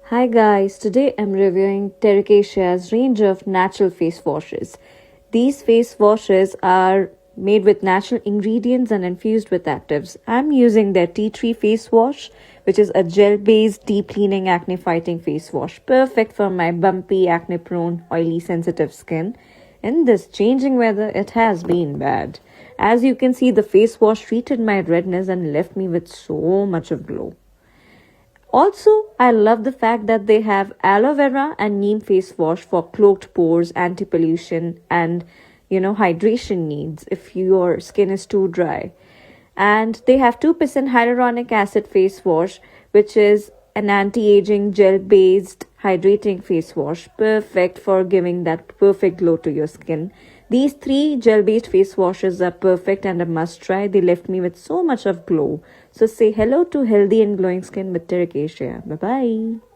Hi guys, today I'm reviewing Terracacea's range of natural face washes. These face washes are made with natural ingredients and infused with actives. I'm using their tea tree face wash, which is a gel based deep cleaning acne fighting face wash, perfect for my bumpy, acne prone, oily, sensitive skin. In this changing weather, it has been bad. As you can see, the face wash treated my redness and left me with so much of glow. Also, I love the fact that they have aloe vera and neem face wash for clogged pores, anti pollution, and hydration needs if your skin is too dry. And they have 2% hyaluronic acid face wash, which is an anti aging gel based hydrating face wash, perfect for giving that perfect glow to your skin. These three gel based face washes are perfect and a must try. They left me with so much of glow. So say hello to healthy and glowing skin with Terracacea. Bye bye.